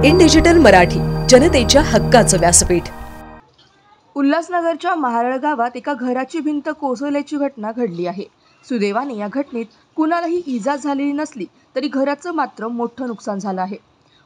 In digital Marathi, जनतेच्या हक्काचं व्यासपीठ। उल्हासनगरच्या महारळ गावात एका घराची भिंत कोसळल्याची घटना घडली आहे। सुदैवाने या घटनेत कुणालाही इजा झालेली नसली तरी घराचं मात्र मोठं नुकसान झालं आहे।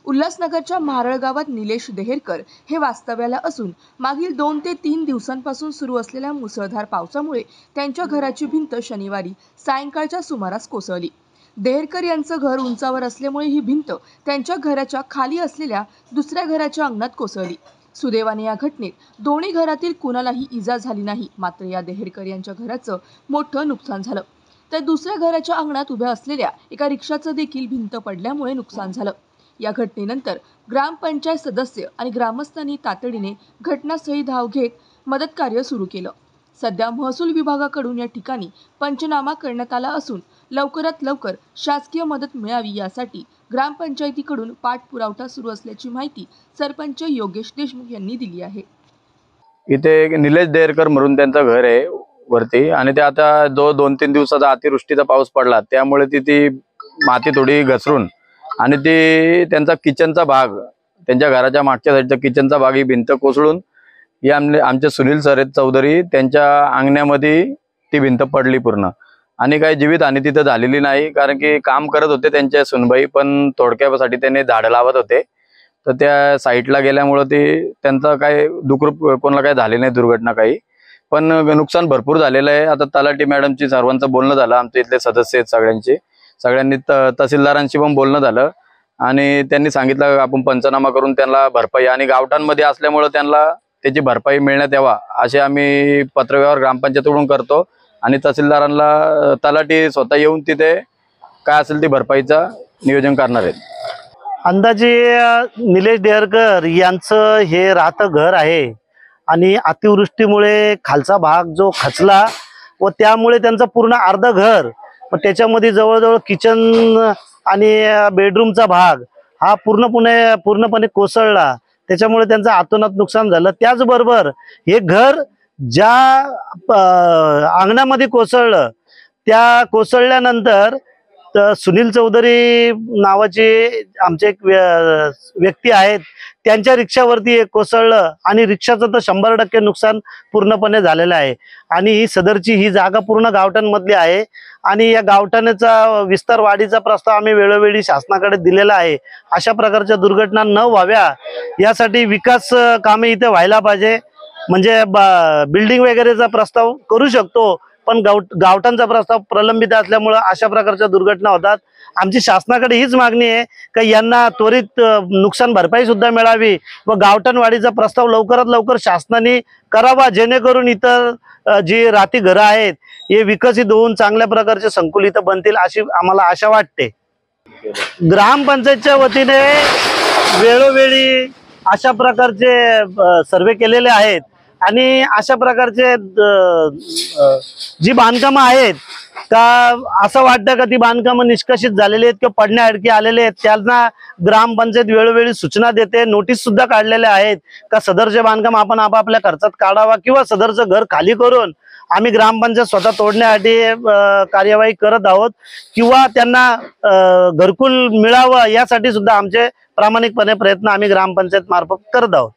उल्हासनगरच्या महारळ गावात निलेश देहरकर हे वास्तव्याला असून मागील 2 ते 3 दिवसांपासून सुरू असलेल्या मुसळधार पावसामुळे त्यांच्या घराची भिंत शनिवारी सायंकाळच्या सुमारास कोसळली। देहरकर यांचं घर उंचावर असल्यामुळे ही भिंत त्यांच्या घराच्या खाली असलेल्या दुसऱ्या घराच्या अंगणात कोसळली। सुदैवाने या घटनेत दोन्ही घरातील कुणालाही इजा झाली नाही, मात्र या देहरकर यांच्या घराचं मोठं नुकसान झालं। तर दुसऱ्या घराच्या अंगणात उभ्या असलेल्या एका रिक्षाचं देखील भिंत पडल्यामुळे नुकसान झालं। या घटनेनंतर ग्रामपंचायत सदस्य आणि ग्रामस्थांनी तातडीने घटनास्थळी धाव घेत मदत कार्य सुरू केलं। सध्या महसूल विभागाकडून या ठिकाणी पंचनामा करण्यात आला असून लवकरात लवकर शासकीय मदत मिळावी यासाठी ग्रामपंचायतीकडून पाठपुरावा सुरू असल्याची माहिती सरपंच योगेश देशमुख यांनी दिली आहे। इथे एक निलेश देहरकर म्हणून त्यांचं घर आहे वरती, आणि ते आता 2-3 दिवसाचा अतिवृष्टीचा पाऊस पडला त्यामुळे ती माती थोडी घसरून आणि ती त्यांचा किचनचा भाग, त्यांच्या घराच्या मागच्या साईडचा किचनचा भाग ही भिंत कोसळून या आमचे सुनील सर चौधरी त्यांच्या अंगण्यामध्ये ती भिंत पडली पूर्ण। आणि काही जीवितहानी तिथं झालेली नाही, कारण की काम करत होते त्यांचे सुनबाई, पण थोडक्यासाठी त्यांनी झाडं लावत होते, तर त्या साईडला गेल्यामुळे ते त्यांचं काय दुःखरूप कोणाला काही झाले नाही, दुर्घटना काही, पण नुकसान भरपूर झालेलं आहे। आता तलाठी मॅडमची सर्वांचं बोलणं झालं, आमचे इथले सदस्य आहेत सगळ्यांनी तहसीलदारांशी पण बोलणं झालं आणि त्यांनी सांगितलं आपण पंचनामा करून त्यांना भरपाई, आणि गावठाणमध्ये असल्यामुळे त्यांना त्याची भरपाई मिळण्यात यावा असे आम्ही पत्रव्यवहार ग्रामपंचायतीकडून करतो आणि तहसीलदारांना तलाठी स्वतः येऊन तिथे काय असेल ती भरपाईचा नियोजन करणार आहेत। अंदाजे निलेश देहरकर यांचं हे राहतं घर आहे आणि अतिवृष्टीमुळे खालचा भाग जो खचला व त्यामुळे त्यांचं पूर्ण अर्ध घर, त्याच्यामध्ये जवळजवळ किचन आणि बेडरूमचा भाग हा पूर्णपणे कोसळला, त्याच्यामुळे त्यांचं अतोनात नुकसान झालं। त्याचबरोबर हे घर ज्या अंगणामध्ये कोसळलं त्या कोसळल्यानंतर सुनील चौधरी नावाचे आमचे एक व्यक्ती आहेत, त्यांच्या रिक्षावरती कोसळलं आणि रिक्षाचं तर 100% नुकसान पूर्णपणे झालेलं आहे। आणि ही जागा पूर्ण गावठाणमधली आहे आणि या गावठाणाचा विस्तार वाढीचा प्रस्ताव आम्ही वेळोवेळी शासनाकडे दिलेला आहे। अशा प्रकारच्या दुर्घटना न व्हाव्या यासाठी विकास कामे इथे व्हायला पाहिजे, म्हणजे बिल्डिंग वगैरेचा प्रस्ताव करू शकतो, पण गावठाणचा प्रस्ताव प्रलंबित असल्यामुळे अशा प्रकारच्या दुर्घटना होतात। आमची शासनाकडे हीच मागणी आहे की यांना त्वरित नुकसान भरपाई सुद्धा मिळावी व गावठाण वाढीचा प्रस्ताव लवकरात लवकर शासनाने करावा, जेणेकरून इतर जी राहती घरं आहेत हे विकसित होऊन चांगल्या प्रकारचे संकुल इथं बनतील अशी आम्हाला आशा वाटते। ग्रामपंचायतच्या वतीने वेळोवेळी अशा प्रकारचे सर्वे केलेले आहेत आणि अशा प्रकारचे जी बांधकामं आहेत का असं वाटतं का ती बांधकामं निष्कासित झालेली आहेत किंवा पडण्याअडकी आलेले आहेत, त्यांना ग्रामपंचायत वेळोवेळी सूचना देते, नोटीस सुद्धा काढलेल्या आहेत का सदरचे बांधकाम आपण आपापल्या खर्चात काढावा किंवा सदरचं घर खाली करून आम्ही ग्रामपंचायत स्वतः तोडण्यासाठी कार्यवाही करत आहोत किंवा त्यांना घरकुल मिळावं यासाठी सुद्धा आमचे प्रामाणिकपणे प्रयत्न आम्ही ग्रामपंचायत मार्फत करत आहोत।